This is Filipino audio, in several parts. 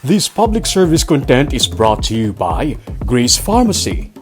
This public service content is brought to you by Grace Pharmacy.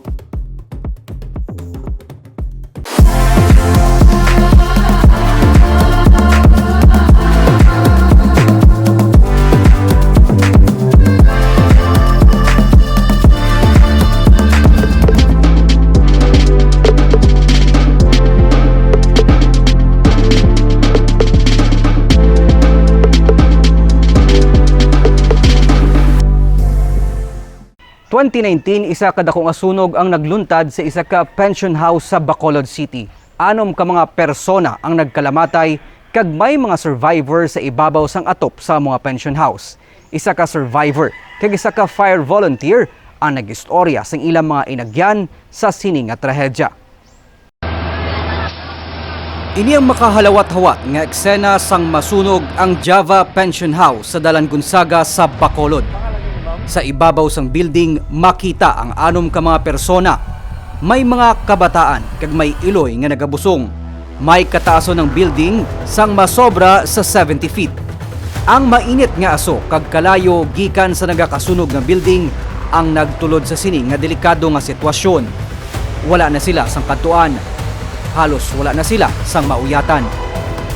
Noong 2019, isa ka dakong asunog ang nagluntad sa isa ka pension house sa Bacolod City. Anom ka mga persona ang nagkalamatay kag may mga survivor sa ibabaw sang atop sa mga pension house. Isa ka survivor kag isa ka fire volunteer ang nag-istorya sang ilang mga inagyan sa sining nga trahedya. Ini ang makahalawat-hawat nga eksena sang masunog ang Java Pension House sa Dalan Gonzaga sa Bacolod. Sa ibabaw sang building, makita ang anom ka mga persona. May mga kabataan kag may iloy nga nagabusong. May kataason ng building sang masobra sa 70 feet. Ang mainit nga aso kag kalayo gikan sa nagakasunog nga building ang nagtulod sa sining nga delikado nga sitwasyon. Wala na sila sang katuan. Halos wala na sila sang mauyatan.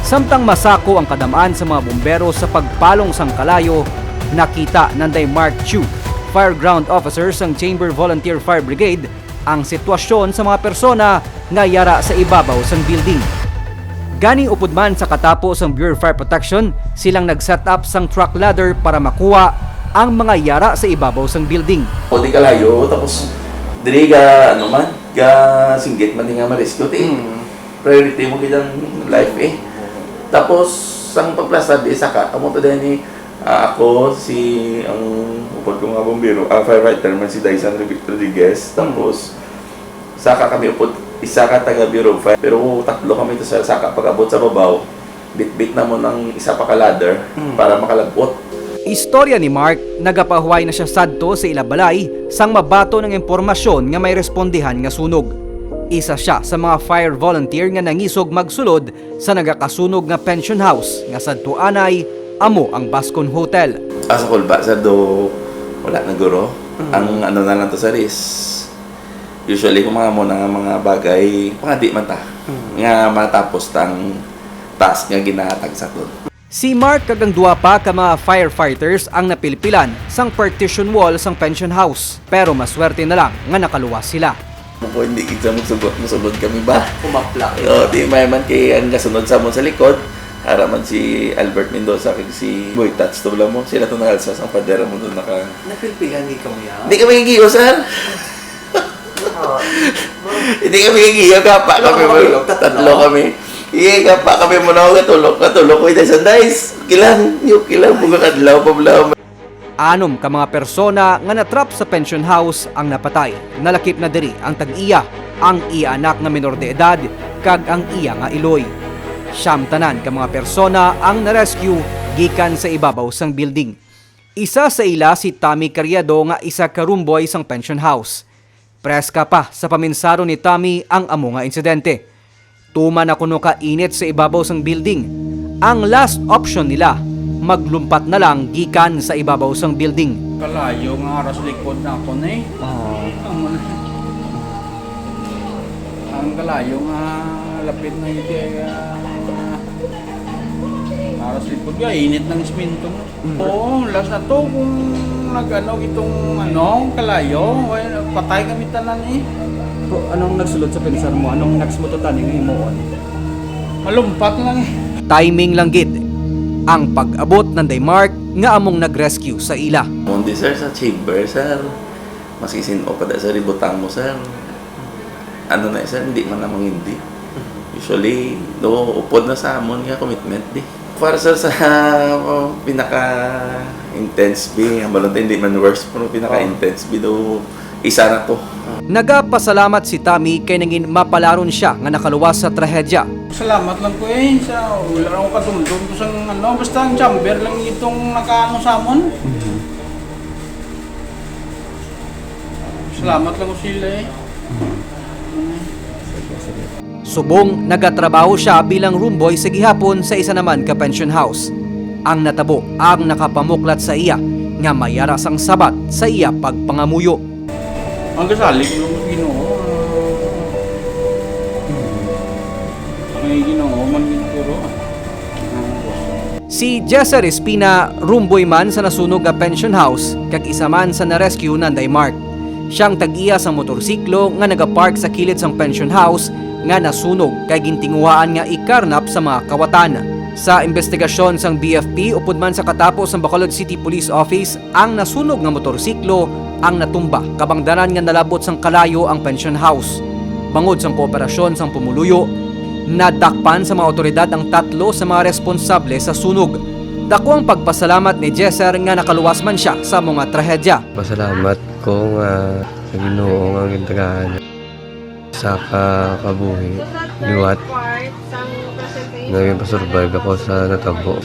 Samtang masako ang kadamaan sa mga bumbero sa pagpalong sang kalayo, nakita nanday Mark Chu, Fireground Officer sang Chamber Volunteer Fire Brigade, ang sitwasyon sa mga persona nga yara sa ibabaw sang building. Gani upod man sa katapos sang Bureau of Fire Protection, silang nag-set up sang truck ladder para makuha ang mga yara sa ibabaw sang building. O di kalayo, tapos dili ka, ano man, ka singgit man nga ma-rescue, priority mo kitang life Tapos, sang pagplasad, saka, amo to din ni ako, ang upod ko nga bombero, firefighter man si Dyson Rodriguez, tapos saka kami upod, isa ka taga Bureau of Fire, pero tatlo kami ito sa saka pag-abot sa babaw, bit-bit na mo ng isa pa ka ladder para makalabot. Istorya ni Mark, nagapahuway na siya sadto sa ilabalay sang mabato ng impormasyon nga may respondihan nga sunog. Isa siya sa mga fire volunteer nga nangisog magsulod sa nagakasunog nga pension house nga sadto anay amo ang Bascon Hotel. Sa kulba, sa do, wala na guro. Ang ano na lang to sa risk. Usually, kung mga bagay, mga di man ta. Nga matapos tang task nga ginahatag sa to. Si Mark kag ang duwa pa ka mga firefighters ang napilpilan sang partition wall sang pension house. Pero maswerte na lang nga nakaluwas sila. Kung hindi kita musulod kami ba? Kumapla. Di may man kay ang kasunod sa mo sa likod. Haraman si Albert Mendoza kag si Boy Tats to mo. Sila to nakalsas ang padera mo doon naka... Napilpilan di kamo yan? Hindi kami gigiyo, sir. Hindi kami gigiyo. Kapa kami mo. Tatlo kami. Iya, kapa kami mo na ako. Katulog ko ito sa dice. Kilang buka kadlaw pablaw. Anom ka mga persona nga natrap sa pension house ang napatay. Nalakip na diri ang tag-iya, ang iya anak nga menor de edad, kag ang iya nga iloy. Siyam tanan ka mga persona ang na-rescue gikan sa ibabaw sang building. Isa sa ila si Tommy Carriado nga isa ka roomboy sang pension house. Preska pa sa paminsaro ni Tommy ang amo nga insidente. Tuman na kuno ka init sa ibabaw sang building. Ang last option nila, maglumpat na lang gikan sa ibabaw sang building. Kalayo nga aras likod na ako na Ang kalayo nga lapit na iti aras likod nga init ng isminto mo. Oo, last na to kung nag-ano itong kalayo, patay kami tanan Anong nagsulod sa pensar mo? Anong next mo tutan yung himuon? Malumpat lang Timing lang gid ang pag-abot ng day Mark nga among nag-rescue sa ila. Mundi sir sa chamber, sir. Masisin o pa sa ributang mo, sir. Ano na sir, hindi man namang hindi. Usually, upod na sa amon nga commitment di. Para sir sa pinaka-intense bi, ang balon hindi man worst, pero pinaka-intense bi do isa na to. Nagapasalamat si Tommy kay nangin mapalaron siya nga nakaluwas sa trahedya. Salamat lang ko sa wala akong katulong ko sa basta ang chamber lang itong nakaano sa amon. Salamat lang ko sila Subong nagatrabaho siya bilang roomboy sa gihapon sa isa naman ka pension house. Ang natabo ang nakapamuklat sa iya nga mayara sang sabat sa iya pagpangamuyo. Ang kasalig ng Ginoo. Ang Ginoo man ginuro. Si Jesser Espina rumboy man sa nasunog nga pension house kag isa man sa na-rescue Nanday Mark. Siyang tag-iya sa motorsiklo nga nagapark sa kilid sang pension house nga nasunog kay gintinguhaan nga ikarnap sa mga kawatan. Sa investigasyon sang BFP upod man sa katapos ng Bacolod City Police Office, ang nasunog nga motorsiklo ang natumba kabangdanan nga nalabot sang kalayo ang pension house. Bangod sang kooperasyon sang pumuluyo, nadakpan sa mga otoridad ang 3 sa mga responsable sa sunog. Dako ang pagpasalamat ni Jesser nga nakaluwas man siya sa mga trahedya. Pasalamat ko nga sa Ginoo nga gintagahan sa kabuhi liwat nagpasurvive ako sa natabo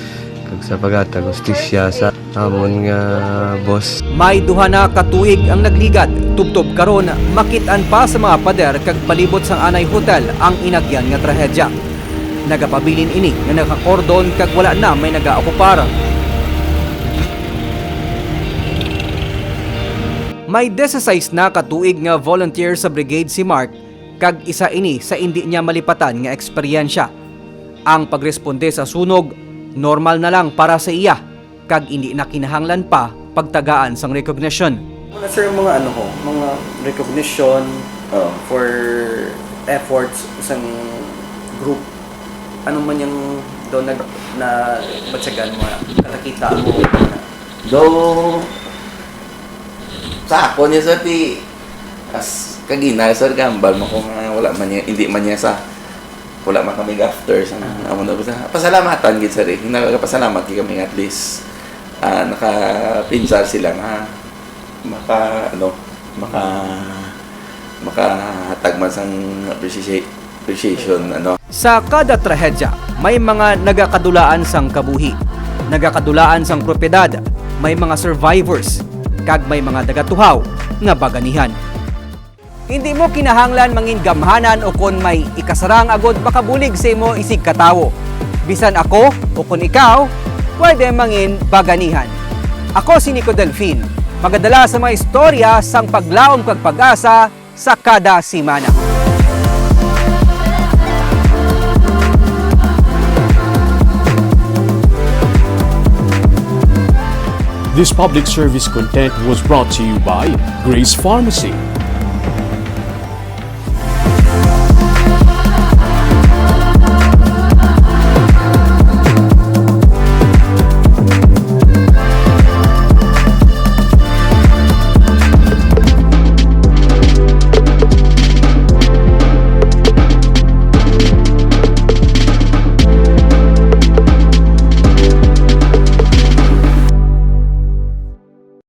kag sa paghatag hustisya sa amon nga boss. May duha na katuig ang nagligad, tubtob karon makit-an pa sa mga pader kag palibot sang Anay Hotel ang inagyan nga trahedya. Nagapabilin ini nga nakakordon kag wala na may nagaokupar. May 16 na katuig nga volunteer sa brigade si Mark kag isa ini sa hindi niya malipatan nga eksperyensya. Ang pagresponde sa sunog normal na lang para sa iya kag hindi na kinahanglan pa pagtagaan sang recognition. Ano sir yung mga mga recognition for efforts isang group? Ano man yung doon na batsagan mo, nakakita mo? Though, sa ako niya sir, as kagina, sir, gambal mo kung wala man niya, hindi man niya wala man kami after sa amo na pasalamatan gid sir. Nagapasalamat gid kami at least nakapinsar sila nga makahatag man sang appreciation Sa kada trahedya, may mga nagakadulaan sang kabuhi, nagakadulaan sang propiedad, may mga survivors, kag may mga dagatuhaw nga baganihan. Hindi mo kinahanglan mangin gamhanan o kon may ikasarang agod makabulig sa imo isig katawo. Bisan ako o kon ikaw, pwede mangin baganihan. Ako si Nico Delfin, magadala sa mga istorya sang paglaom kag pag-asa sa kada simana. This public service content was brought to you by Grace Pharmacy.